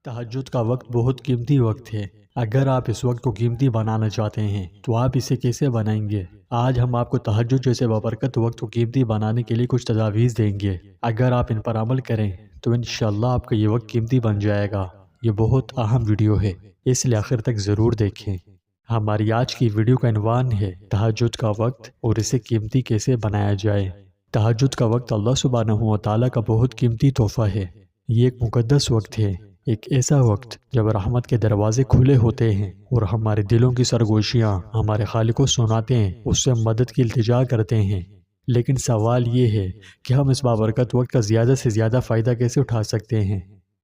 تہجد کا وقت بہت قیمتی وقت ہے۔ اگر آپ اس وقت کو قیمتی بنانا چاہتے ہیں تو آپ اسے کیسے بنائیں گے؟ آج ہم آپ کو تہجد جیسے بابرکت وقت کو قیمتی بنانے کے لیے کچھ تجاویز دیں گے۔ اگر آپ ان پر عمل کریں تو انشاءاللہ آپ کا یہ وقت قیمتی بن جائے گا۔ یہ بہت اہم ویڈیو ہے، اس لیے آخر تک ضرور دیکھیں۔ ہماری آج کی ویڈیو کا عنوان ہے تہجد کا وقت اور اسے قیمتی کیسے بنایا جائے۔ تہجد کا وقت اللہ سبحانہ و تعالیٰ کا بہت قیمتی تحفہ ہے۔ یہ ایک مقدس وقت ہے، ایک ایسا وقت جب رحمت کے دروازے کھلے ہوتے ہیں اور ہمارے دلوں کی سرگوشیاں ہمارے خالق کو سناتے ہیں، اس سے مدد کی التجا کرتے ہیں۔ لیکن سوال یہ ہے کہ ہم اس بابرکت وقت کا زیادہ سے زیادہ فائدہ کیسے اٹھا سکتے ہیں؟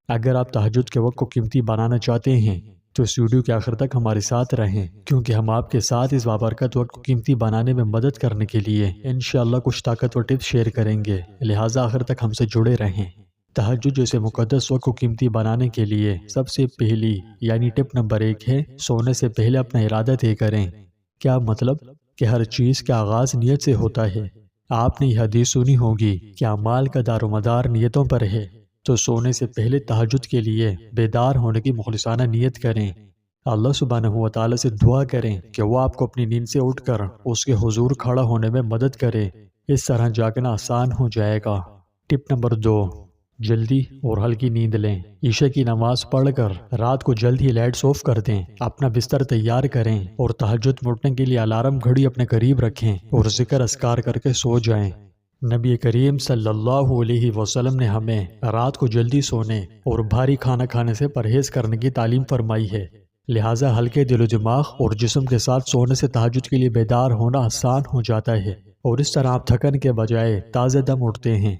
اگر آپ تہجد کے وقت کو قیمتی بنانا چاہتے ہیں تو اس ویڈیو کے آخر تک ہمارے ساتھ رہیں، کیونکہ ہم آپ کے ساتھ اس بابرکت وقت کو قیمتی بنانے میں مدد کرنے کے لیے انشاءاللہ کچھ طاقتور ٹپس شیئر کریں گے، لہٰذا آخر تک ہم سے جڑے رہیں۔ تہجد جیسے مقدس وقت کو قیمتی بنانے کے لیے سب سے پہلی ٹپ نمبر 1 ہے سونے سے پہلے اپنا ارادہ طے کریں۔ کیا مطلب؟ کہ ہر چیز کا آغاز نیت سے ہوتا ہے۔ آپ نے یہ حدیث سنی ہوگی کہ اعمال کا دار و مدار نیتوں پر ہے، تو سونے سے پہلے تہجد کے لیے بیدار ہونے کی مخلصانہ نیت کریں۔ اللہ سبحانہ و تعالیٰ سے دعا کریں کہ وہ آپ کو اپنی نیند سے اٹھ کر اس کے حضور کھڑا ہونے میں مدد کرے، اس طرح جاگنا آسان ہو جائے گا۔ ٹپ نمبر 2، جلدی اور ہلکی نیند لیں۔ عشاء کی نماز پڑھ کر رات کو جلد ہی لائٹس آف کر دیں، اپنا بستر تیار کریں اور تہجد میں اٹھنے کے لیے الارم گھڑی اپنے قریب رکھیں اور ذکر اذکار کر کے سو جائیں۔ نبی کریم صلی اللہ علیہ وسلم نے ہمیں رات کو جلدی سونے اور بھاری کھانا کھانے سے پرہیز کرنے کی تعلیم فرمائی ہے، لہٰذا ہلکے دل و دماغ اور جسم کے ساتھ سونے سے تہجد کے لیے بیدار ہونا آسان ہو جاتا ہے اور اس طرح آپ تھکن کے بجائے تازہ دم اٹھتے ہیں۔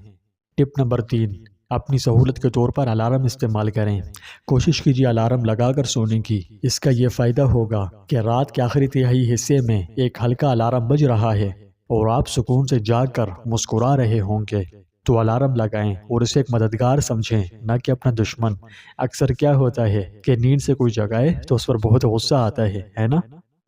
ٹپ نمبر 3، اپنی سہولت کے طور پر الارم استعمال کریں۔ کوشش کیجیے الارم لگا کر سونے کی۔ اس کا یہ فائدہ ہوگا کہ رات کے آخری تہائی حصے میں ایک ہلکا الارم بج رہا ہے اور آپ سکون سے جاگ کر مسکرا رہے ہوں گے، تو الارم لگائیں اور اسے ایک مددگار سمجھیں، نہ کہ اپنا دشمن۔ اکثر کیا ہوتا ہے کہ نیند سے کوئی جگائے تو اس پر بہت غصہ آتا ہے نا؟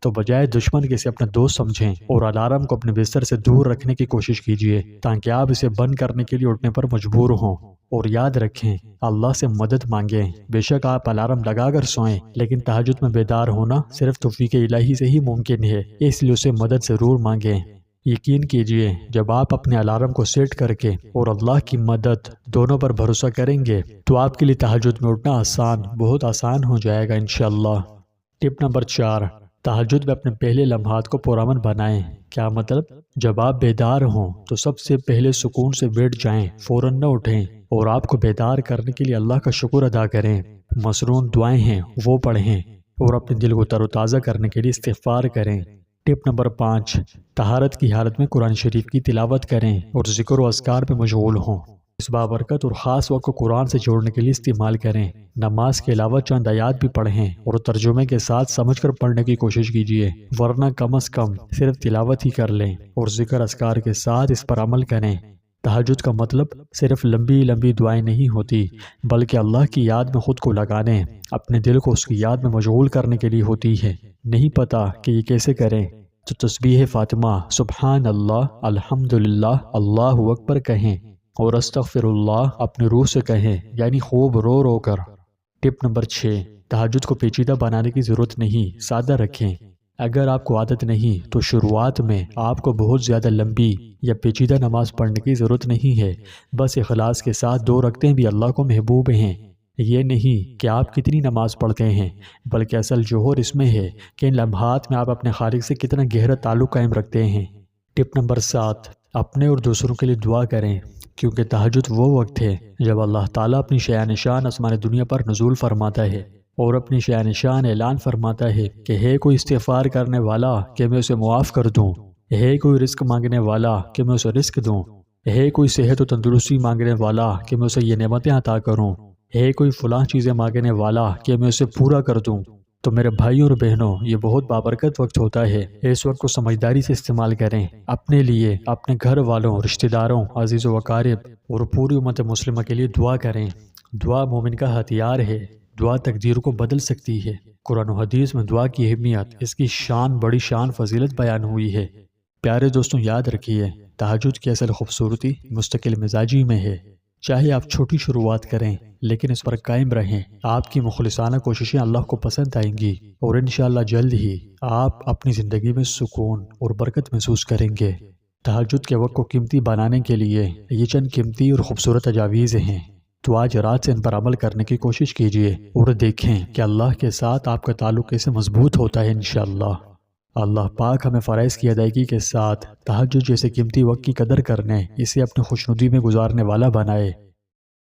تو بجائے دشمن کے اسے اپنا دوست سمجھیں اور الارم کو اپنے بستر سے دور رکھنے کی کوشش کیجیے تاکہ آپ اسے بند کرنے کے لیے اٹھنے پر مجبور ہوں۔ اور یاد رکھیں، اللہ سے مدد مانگیں۔ بے شک آپ الارم لگا کر سوئیں، لیکن تہجد میں بیدار ہونا صرف توفیق الہی سے ہی ممکن ہے، اس لیے اسے مدد ضرور مانگیں۔ یقین کیجیے، جب آپ اپنے الارم کو سیٹ کر کے اور اللہ کی مدد دونوں پر بھروسہ کریں گے تو آپ کے لیے تہجد میں اٹھنا بہت آسان ہو جائے گا انشاءاللہ۔ ٹپ نمبر 4، تہجد میں اپنے پہلے لمحات کو پرامن بنائیں۔ کیا مطلب؟ جب آپ بیدار ہوں تو سب سے پہلے سکون سے بیٹھ جائیں، فوراً نہ اٹھیں اور آپ کو بیدار کرنے کے لیے اللہ کا شکر ادا کریں۔ مسنون دعائیں ہیں وہ پڑھیں اور اپنے دل کو تر و تازہ کرنے کے لیے استغفار کریں۔ ٹپ نمبر 5، طہارت کی حالت میں قرآن شریف کی تلاوت کریں اور ذکر و اذکار پہ مشغول ہوں۔ اس بابرکت اور خاص وقت کو قرآن سے جوڑنے کے لیے استعمال کریں۔ نماز کے علاوہ چند آیات بھی پڑھیں اور ترجمے کے ساتھ سمجھ کر پڑھنے کی کوشش کیجیے، ورنہ کم از کم صرف تلاوت ہی کر لیں اور ذکر اذکار کے ساتھ اس پر عمل کریں۔ تہجد کا مطلب صرف لمبی دعائیں نہیں ہوتی، بلکہ اللہ کی یاد میں خود کو لگانے، اپنے دل کو اس کی یاد میں مشغول کرنے کے لیے ہوتی ہے۔ نہیں پتا کہ یہ کیسے کریں تو تسبیح فاطمہ سبحان اللہ، الحمدللہ، اللہ اکبر کہیں اور استغفر اللہ اپنی روح سے کہیں، یعنی خوب رو رو کر۔ ٹپ نمبر 6، تہجد کو پیچیدہ بنانے کی ضرورت نہیں، سادہ رکھیں۔ اگر آپ کو عادت نہیں تو شروعات میں آپ کو بہت زیادہ لمبی یا پیچیدہ نماز پڑھنے کی ضرورت نہیں ہے، بس اخلاص کے ساتھ 2 رکعتیں بھی اللہ کو محبوب ہیں۔ یہ نہیں کہ آپ کتنی نماز پڑھتے ہیں، بلکہ اصل جوہر اس میں ہے کہ ان لمحات میں آپ اپنے خالق سے کتنا گہرا تعلق قائم رکھتے ہیں۔ ٹپ نمبر 7، اپنے اور دوسروں کے لیے دعا کریں، کیونکہ تہجد وہ وقت ہے جب اللہ تعالیٰ اپنی شأن شان آسمان دنیا پر نزول فرماتا ہے اور اپنی شأن شان اعلان فرماتا ہے کہ ہے کوئی استغفار کرنے والا کہ میں اسے معاف کر دوں، ہے کوئی رزق مانگنے والا کہ میں اسے رزق دوں، ہے کوئی صحت و تندرستی مانگنے والا کہ میں اسے یہ نعمتیں عطا کروں، ہے کوئی فلاں چیزیں مانگنے والا کہ میں اسے پورا کر دوں۔ تو میرے بھائیوں اور بہنوں، یہ بہت بابرکت وقت ہوتا ہے، اس وقت کو سمجھداری سے استعمال کریں، اپنے لیے، اپنے گھر والوں، رشتہ داروں، عزیز و اقارب اور پوری امت مسلمہ کے لیے دعا کریں۔ دعا مومن کا ہتھیار ہے، دعا تقدیر کو بدل سکتی ہے۔ قرآن و حدیث میں دعا کی اہمیت، اس کی شان، بڑی شان فضیلت بیان ہوئی ہے۔ پیارے دوستوں، یاد رکھیے، تہجد کی اصل خوبصورتی مستقل مزاجی میں ہے۔ چاہے آپ چھوٹی شروعات کریں لیکن اس پر قائم رہیں، آپ کی مخلصانہ کوششیں اللہ کو پسند آئیں گی اور انشاءاللہ جلد ہی آپ اپنی زندگی میں سکون اور برکت محسوس کریں گے۔ تہجد کے وقت کو قیمتی بنانے کے لیے یہ چند قیمتی اور خوبصورت تجاویز ہیں، تو آج رات سے ان پر عمل کرنے کی کوشش کیجیے اور دیکھیں کہ اللہ کے ساتھ آپ کا تعلق کیسے مضبوط ہوتا ہے انشاءاللہ۔ اللہ پاک ہمیں فرائض کی ادائیگی کے ساتھ تہجد جیسے قیمتی وقت کی قدر کرنے، اسے اپنی خوشنودی میں گزارنے والا بنائے۔